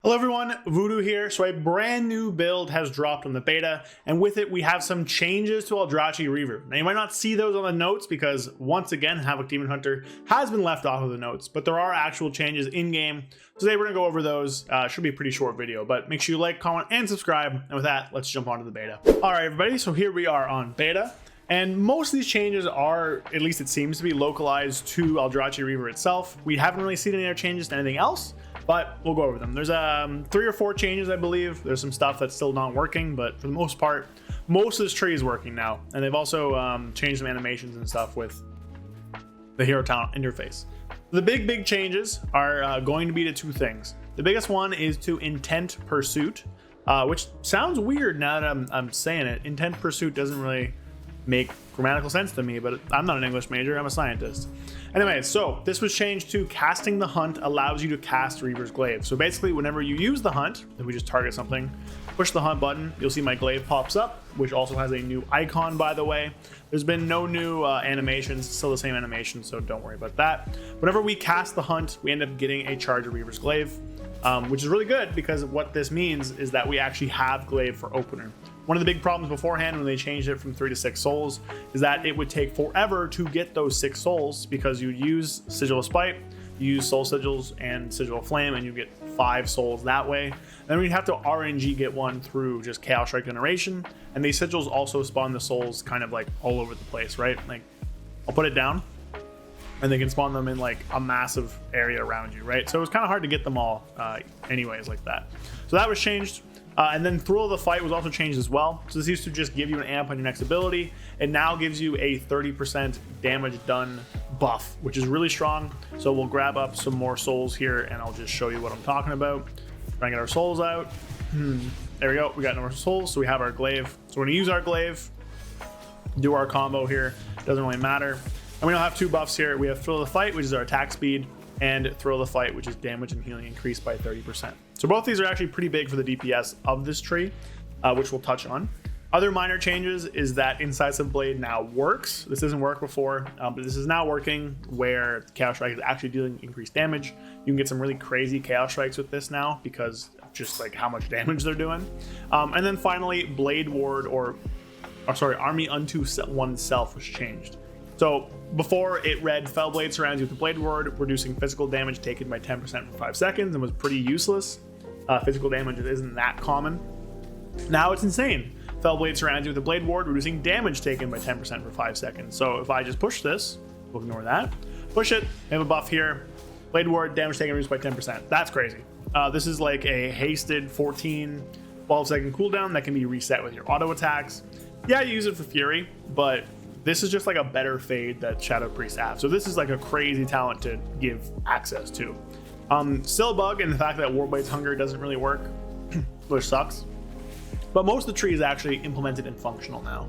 Hello everyone, Voodoo here. So a brand new build has dropped on the beta, and with it we have some changes to Aldrachi Reaver. Now you might not see those on the notes because once again Havoc Demon Hunter has been left off of the notes, but there are actual changes in game. So today we're gonna go over those. Should be a pretty short video, but make sure you like, comment, and subscribe. And with that, let's jump onto the beta. All right everybody, so here we are on beta. And most of these changes are, at least it seems to be, localized to Aldrachi Reaver itself. We haven't really seen any other changes to anything else, but we'll go over them. There's 3 or 4 changes, I believe. There's some stuff that's still not working, but for the most part, most of this tree is working now. And they've also changed some animations and stuff with the hero talent interface. The big changes are going to be to 2 things. The biggest one is to intent pursuit, which sounds weird now that I'm saying it. Intent pursuit doesn't really make grammatical sense to me, but I'm not an English major, I'm a scientist. Anyway, so this was changed to casting the hunt allows you to cast Reaver's Glaive. So basically whenever you use the hunt, if we just target something, push the hunt button, you'll see my glaive pops up, which also has a new icon, by the way. There's been no new animations, still the same animation, so don't worry about that. Whenever we cast the hunt, we end up getting a charge of Reaver's Glaive, which is really good because what this means is that we actually have glaive for opener. One of the big problems beforehand when they changed it from 3 to 6 souls is that it would take forever to get those 6 souls because you'd use Sigil of Spite, you use Soul Sigils and Sigil of Flame, and you get 5 souls that way. Then we'd have to RNG get one through just Chaos Strike Generation, and these sigils also spawn the souls kind of like all over the place, right? Like, I'll put it down, and they can spawn them in like a massive area around you, right? So it was kind of hard to get them all anyways like that. So that was changed. And then Thrill of the Fight was also changed as well. So this used to just give you an amp on your next ability. It now gives you a 30% damage done buff, which is really strong. So we'll grab up some more souls here and I'll just show you what I'm talking about. Try and get our souls out. There we go, we got more souls, so we have our glaive. So we're gonna use our glaive, do our combo here, doesn't really matter. And we don't have 2 buffs here. We have Thrill of the Fight, which is our attack speed, and Thrill of the Fight, which is damage and healing increased by 30%. So both these are actually pretty big for the DPS of this tree, which we'll touch on. Other minor changes is that Incisive Blade now works. This doesn't work before, but this is now working where Chaos Strike is actually dealing increased damage. You can get some really crazy Chaos Strikes with this now because of just like how much damage they're doing. And then finally, Blade Ward, Army Unto Oneself was changed. So before it read Fell Blade surrounds you with the Blade Ward, reducing physical damage taken by 10% for 5 seconds, and was pretty useless. Physical damage isn't that common. Now it's insane. Fell Blade surrounds you with the Blade Ward, reducing damage taken by 10% for 5 seconds. So if I just push this, we'll ignore that. Push it, we have a buff here. Blade Ward, damage taken reduced by 10%. That's crazy. This is like a hasted 12-second cooldown that can be reset with your auto attacks. Yeah, you use it for Fury, but this is just like a better fade that Shadow Priests have. So this is like a crazy talent to give access to. Still a bug in the fact that Warblade's Hunger doesn't really work, which sucks. But most of the tree is actually implemented and functional now.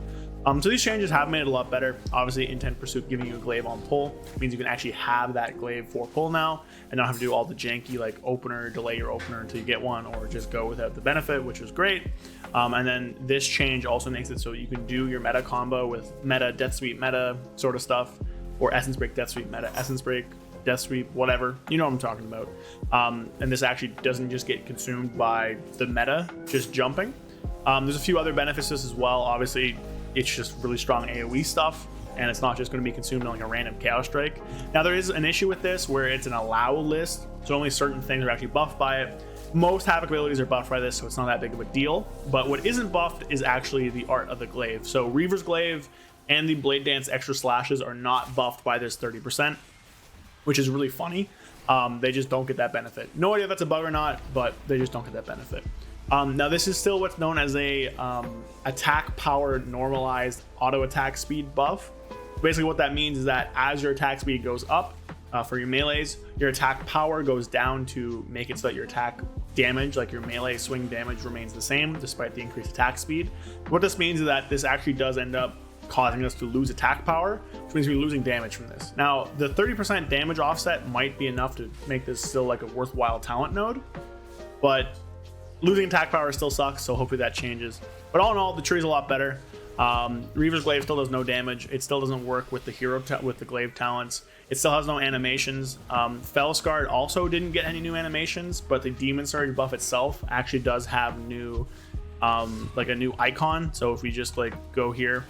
So these changes have made it a lot better. Obviously, Intent Pursuit giving you a glaive on pull means you can actually have that glaive for pull now and not have to do all the janky like opener, delay your opener until you get one, or just go without the benefit, which is great. And then this change also makes it so you can do your meta combo with meta Death Sweep meta sort of stuff, or Essence Break Death Sweep meta, Essence Break Death Sweep, whatever, you know what I'm talking about. And this actually doesn't just get consumed by the meta just jumping. There's a few other benefits to this as well. Obviously, it's just really strong AoE stuff, and it's not just going to be consumed on like a random Chaos Strike. Now there is an issue with this where it's an allow list, so only certain things are actually buffed by it. Most Havoc abilities are buffed by this, so it's not that big of a deal. But what isn't buffed is actually the art of the glaive. So Reaver's Glaive and the Blade Dance extra slashes are not buffed by this 30%, which is really funny. They just don't get that benefit. No idea if that's a bug or not, but they just don't get that benefit. Now this is still what's known as a attack power normalized auto attack speed buff. Basically what that means is that as your attack speed goes up for your melees, your attack power goes down to make it so that your attack damage, like your melee swing damage, remains the same despite the increased attack speed. What this means is that this actually does end up causing us to lose attack power, which means we're losing damage from this. Now the 30% damage offset might be enough to make this still like a worthwhile talent node, but losing attack power still sucks, so hopefully that changes. But all in all, the tree's a lot better. Reaver's Glaive still does no damage. It still doesn't work with the hero with the glaive talents. It still has no animations. Fellscarred also didn't get any new animations, but the Demon Surge buff itself actually does have new, like a new icon. So if we just like go here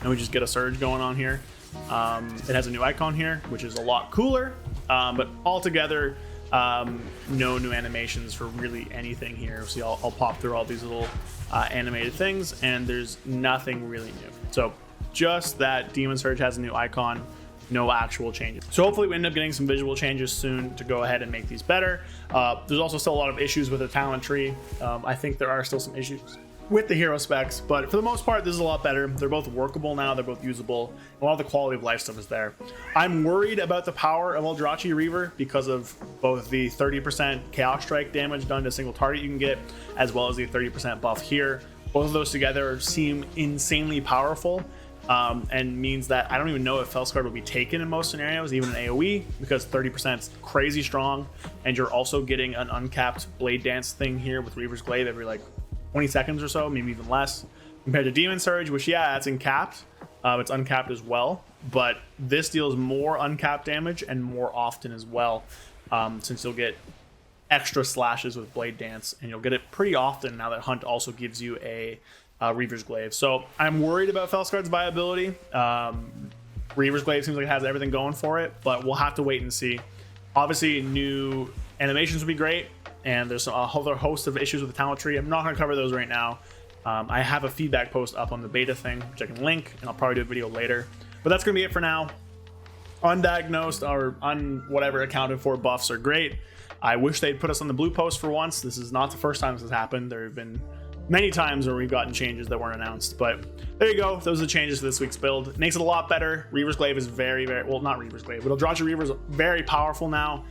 and we just get a surge going on here, it has a new icon here, which is a lot cooler. But altogether, no new animations for really anything here. See, I'll pop through all these little animated things, and there's nothing really new. So just that Demon Surge has a new icon, no actual changes. So hopefully we end up getting some visual changes soon to go ahead and make these better. There's also still a lot of issues with the talent tree. I think there are still some issues with the hero specs, but for the most part, this is a lot better. They're both workable now, they're both usable. A lot of the quality of life stuff is there. I'm worried about the power of Aldrachi Reaver because of both the 30% Chaos Strike damage done to a single target you can get, as well as the 30% buff here. Both of those together seem insanely powerful, and means that I don't even know if Fellscarred will be taken in most scenarios, even in AoE, because 30% is crazy strong, and you're also getting an uncapped Blade Dance thing here with Reaver's Glaive every like 20 seconds or so, maybe even less, compared to Demon Surge, which, yeah, that's uncapped. It's uncapped as well, but this deals more uncapped damage and more often as well, since you'll get extra slashes with Blade Dance, and you'll get it pretty often now that Hunt also gives you a Reaver's Glaive. So I'm worried about Fellscarred's viability. Reaver's Glaive seems like it has everything going for it, but we'll have to wait and see. Obviously, new animations would be great, and there's a whole other host of issues with the talent tree. I'm not going to cover those right now. I have a feedback post up on the beta thing, which I can link, and I'll probably do a video later. But that's going to be it for now. Undiagnosed or whatever accounted for buffs are great. I wish they'd put us on the blue post for once. This is not the first time this has happened. There have been many times where we've gotten changes that weren't announced, but there you go. Those are the changes to this week's build. It makes it a lot better. Reaver's Glaive is very, well, not Reaver's Glaive, but Aldrachi Reaver is very powerful now.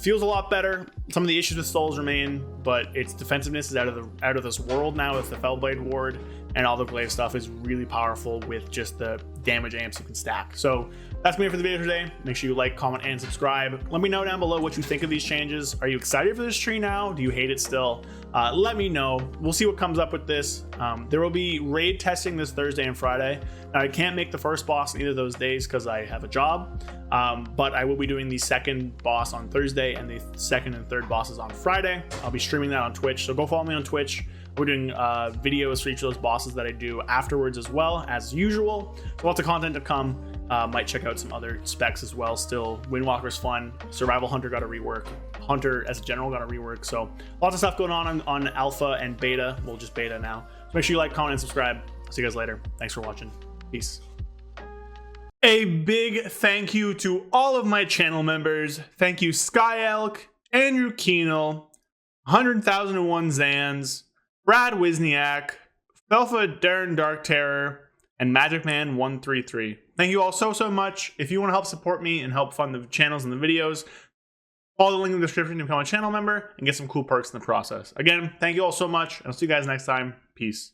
Feels a lot better. Some of the issues with souls remain, but its defensiveness is out of this world now with the Fellblade ward, and all the glaive stuff is really powerful with just the damage amps you can stack. So that's me for the video today. Make sure you like, comment, and subscribe. Let me know down below what you think of these changes. Are you excited for this tree now? Do you hate it still? Let me know. We'll see what comes up with this. There will be raid testing this Thursday and Friday. Now, I can't make the first boss either of those days because I have a job, but I will be doing the second boss on Thursday and the second and third bosses on Friday. I'll be streaming that on Twitch, so go follow me on Twitch. We're doing videos for each of those bosses that I do afterwards as well, as usual. So lots of content to come. Might check out some other specs as well still. Windwalker's fun. Survival Hunter got a rework. Hunter as a general got a rework. So lots of stuff going on alpha and beta. Well, just beta now. So make sure you like, comment, and subscribe. See you guys later. Thanks for watching. Peace. A big thank you to all of my channel members. Thank you Sky Elk, Andrew Keenel, 100,001 Zans, Brad Wisniak, Felfa Darren Dark Terror, and Magic Man 133. Thank you all so much. If you want to help support me and help fund the channels and the videos, follow the link in the description to become a channel member and get some cool perks in the process. Again, thank you all so much. I'll see you guys next time. Peace.